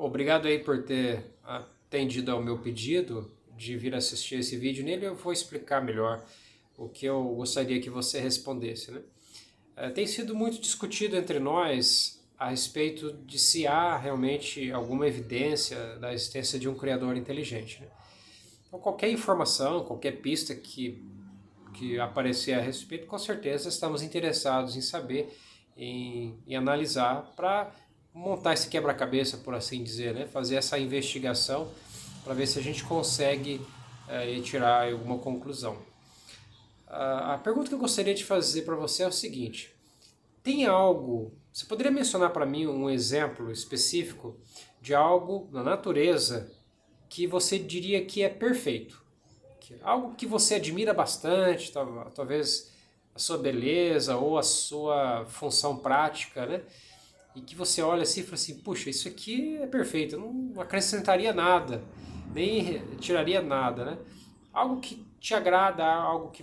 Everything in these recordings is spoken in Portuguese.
Obrigado aí por ter atendido ao meu pedido de vir assistir esse vídeo. Nele eu vou explicar melhor o que eu gostaria que você respondesse, né? Tem sido muito discutido entre nós a respeito de se há realmente alguma evidência da existência de um criador inteligente, né? Então, qualquer informação, qualquer pista que aparecer a respeito, com certeza estamos interessados em saber, em analisar para montar esse quebra-cabeça, por assim dizer, né? Fazer essa investigação para ver se a gente consegue tirar alguma conclusão. A pergunta que eu gostaria de fazer para você é o seguinte: tem algo, você poderia mencionar para mim um exemplo específico de algo na natureza que você diria que é perfeito? Algo que você admira bastante, talvez a sua beleza ou a sua função prática, né? E que você olha assim e fala assim, puxa, isso aqui é perfeito, eu não acrescentaria nada, nem tiraria nada, né? Algo que te agrada, algo que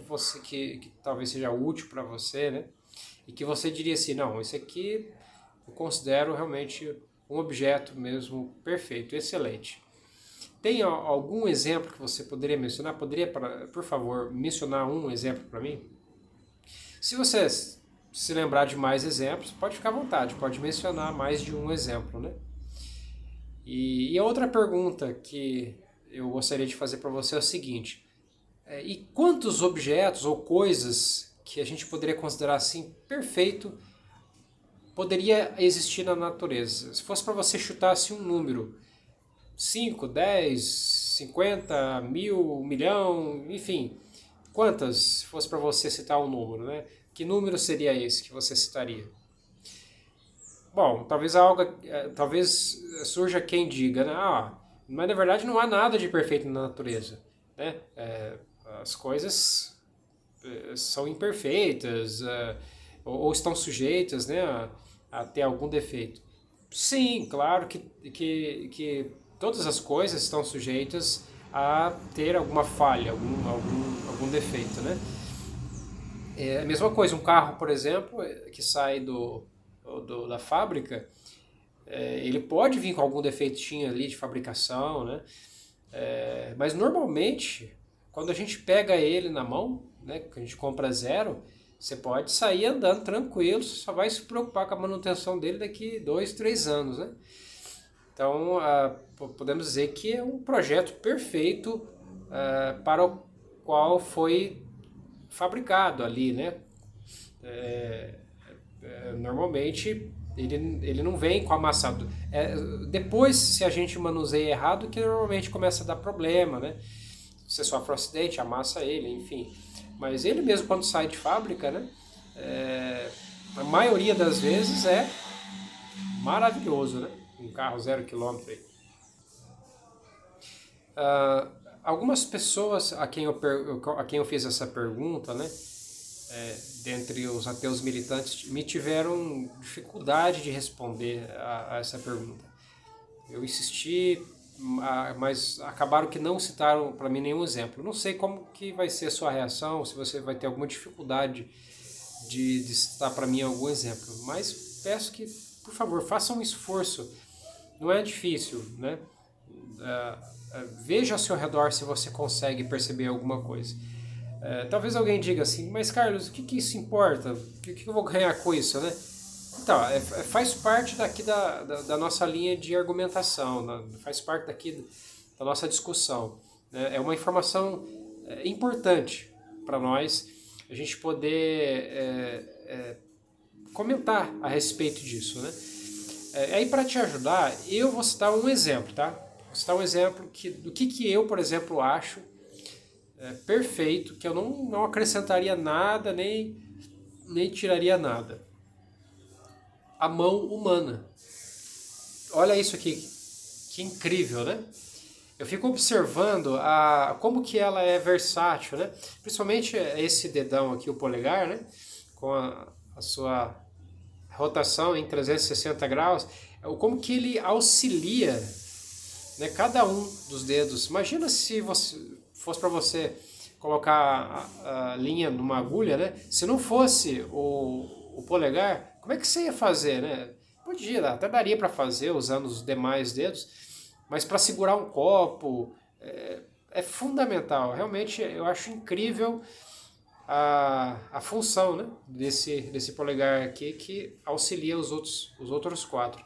talvez seja útil para você, né? E que você diria assim, não, isso aqui eu considero realmente um objeto mesmo perfeito, excelente. Tem algum exemplo que você poderia mencionar? Poderia, por favor, mencionar um exemplo para mim? Se você se lembrar de mais exemplos, pode ficar à vontade, pode mencionar mais de um exemplo, né? E a outra pergunta que eu gostaria de fazer para você é o seguinte: e quantos objetos ou coisas que a gente poderia considerar assim perfeito poderia existir na natureza? Se fosse para você chutar assim, um número, 5, 10, 50, 1000, 1 milhão, enfim, quantas, se fosse para você citar um número, né? Que número seria esse que você citaria? Bom, talvez surja quem diga, né? Mas na verdade não há nada de perfeito na natureza, né? As coisas são imperfeitas, ou estão sujeitas, né, a ter algum defeito. Sim, claro que todas as coisas estão sujeitas a ter alguma falha, algum defeito, né? É a mesma coisa, um carro, por exemplo, que sai da fábrica, ele pode vir com algum defeitinho ali de fabricação, né? Mas normalmente, quando a gente pega ele na mão, né, que a gente compra zero, você pode sair andando tranquilo, você só vai se preocupar com a manutenção dele daqui 2, 3 anos, né? Então, podemos dizer que é um projeto perfeito para o qual foi fabricado ali, né? Normalmente ele não vem com amassado. Depois, se a gente manuseia errado, que normalmente começa a dar problema, né? Você sofre um acidente, amassa ele, enfim. Mas ele mesmo quando sai de fábrica, né? A maioria das vezes é maravilhoso, né? Um carro 0 km aí. Uh, Algumas pessoas a quem eu fiz essa pergunta, né? Dentre os ateus militantes, me tiveram dificuldade de responder a essa pergunta. Eu insisti, mas acabaram que não citaram para mim nenhum exemplo. Não sei como que vai ser a sua reação, se você vai ter alguma dificuldade de citar para mim algum exemplo. Mas peço que, por favor, faça um esforço. Não é difícil, né? Veja ao seu redor se você consegue perceber alguma coisa. Talvez alguém diga assim, mas Carlos, o que isso importa? O que eu vou ganhar com isso, né? Então, faz parte daqui da nossa linha de argumentação, né? Faz parte daqui da nossa discussão, né? É uma informação importante para nós a gente poder comentar a respeito disso, né? Aí para te ajudar, eu vou citar um exemplo, tá? Vou citar um exemplo do que eu, por exemplo, acho perfeito, que eu não acrescentaria nada, nem tiraria nada. A mão humana. Olha isso aqui, que incrível, né? Eu fico observando como que ela é versátil, né? Principalmente esse dedão aqui, o polegar, né? Com a sua rotação em 360 graus, como que ele auxilia, né, cada um dos dedos. Imagina se fosse para você colocar a linha numa agulha, né? Se não fosse o polegar, como é que você ia fazer, né? Podia, até daria para fazer usando os demais dedos, mas para segurar um copo é fundamental. Realmente eu acho incrível a função, né, desse polegar aqui que auxilia os outros quatro.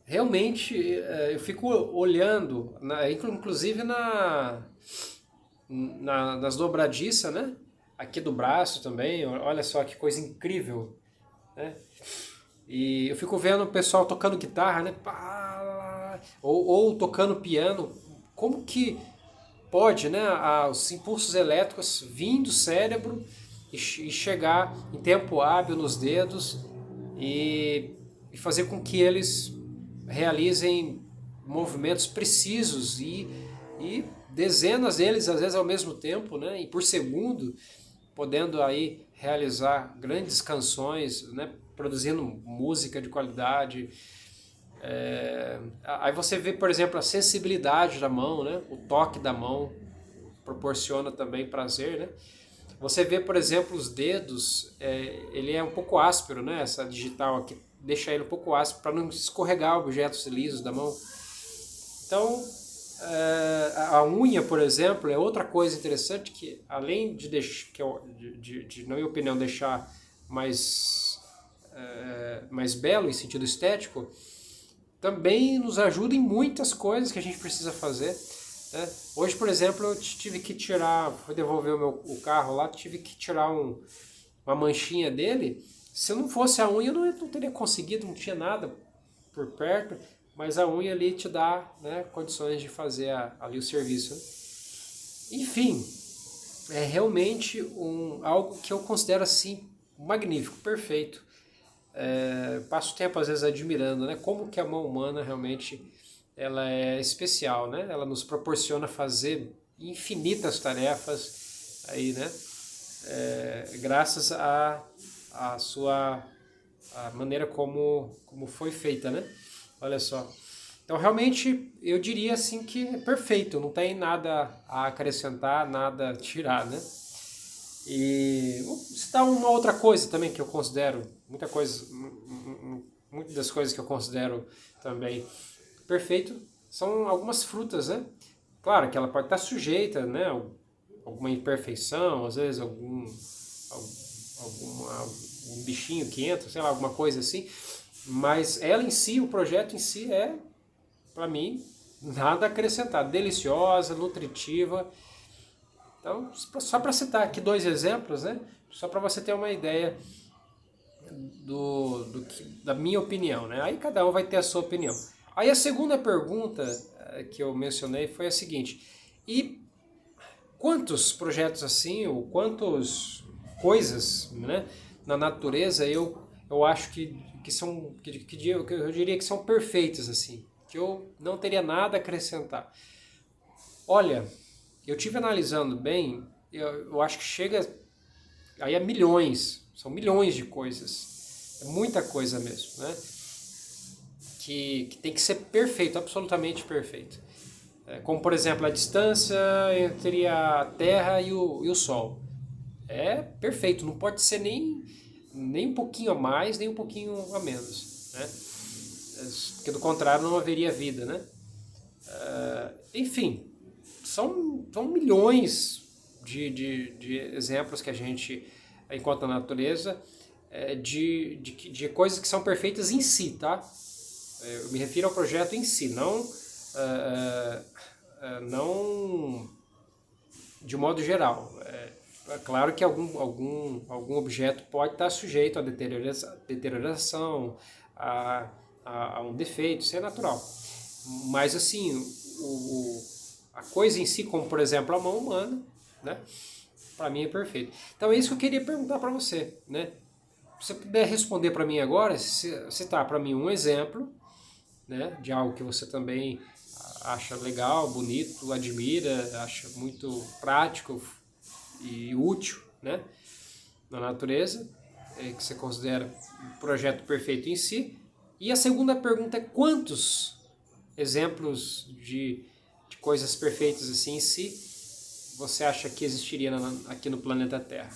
Realmente eu fico olhando, inclusive nas dobradiças, né? Aqui do braço também, olha só que coisa incrível, né? E eu fico vendo o pessoal tocando guitarra, né? Pá, ou tocando piano. Como que pode, né? Os impulsos elétricos virem do cérebro e chegar em tempo hábil nos dedos e fazer com que eles realizem movimentos precisos e dezenas deles às vezes ao mesmo tempo, né? E por segundo, podendo aí realizar grandes canções, né? Produzindo música de qualidade. Aí você vê, por exemplo, a sensibilidade da mão, né? O toque da mão proporciona também prazer, né? Você vê, por exemplo, os dedos, ele é um pouco áspero, né? Essa digital aqui deixa ele um pouco áspero para não escorregar objetos lisos da mão. Então, a unha, por exemplo, é outra coisa interessante que, além de, na minha opinião, deixar mais belo em sentido estético, também nos ajuda em muitas coisas que a gente precisa fazer. Né? Hoje, por exemplo, eu tive que tirar, fui devolver o carro lá, tive que tirar uma manchinha dele. Se eu não fosse a unha, eu não teria conseguido, não tinha nada por perto, mas a unha ali te dá, né, condições de fazer ali o serviço. Né? Enfim, é realmente algo que eu considero assim magnífico, perfeito. Passo tempo às vezes admirando, né, como que a mão humana realmente ela é especial, né? Ela nos proporciona fazer infinitas tarefas aí, né? Graças a maneira como foi feita, né? Olha só. Então realmente eu diria assim que é perfeito, não tem nada a acrescentar, nada a tirar, né? E vou citar uma outra coisa também que eu considero, muitas das coisas que eu considero também perfeito são algumas frutas, né? Claro que ela pode estar sujeita, né? Alguma imperfeição, às vezes algum bichinho que entra, sei lá, alguma coisa assim. Mas ela em si, o projeto em si para mim, nada a acrescentar. Deliciosa, nutritiva. Então, só para citar aqui dois exemplos, né? Só para você ter uma ideia da minha opinião, né? Aí cada um vai ter a sua opinião. Aí a segunda pergunta que eu mencionei foi a seguinte: e quantos projetos assim, ou quantas coisas, né, na natureza eu acho que são, que eu diria que são perfeitas assim, que eu não teria nada a acrescentar? Olha, eu tive analisando bem, eu acho que chega aí a milhões, são milhões de coisas, é muita coisa mesmo, né? Que tem que ser perfeito, absolutamente perfeito. Como, por exemplo, a distância entre a Terra e o Sol. É perfeito, não pode ser nem um pouquinho a mais, nem um pouquinho a menos. Né? Porque do contrário não haveria vida. Né? Enfim, são milhões de exemplos que a gente encontra na natureza de coisas que são perfeitas em si, tá? Eu me refiro ao projeto em si, não de modo geral. É claro que algum objeto pode estar sujeito a deterioração, a um defeito, isso é natural. Mas assim, a coisa em si, como por exemplo a mão humana, né, para mim é perfeito. Então é isso que eu queria perguntar para você, né? Se você puder responder para mim agora, citar para mim um exemplo, né, de algo que você também acha legal, bonito, admira, acha muito prático e útil, né, na natureza, que você considera um projeto perfeito em si. E a segunda pergunta é quantos exemplos de coisas perfeitas assim em si você acha que existiria aqui no planeta Terra?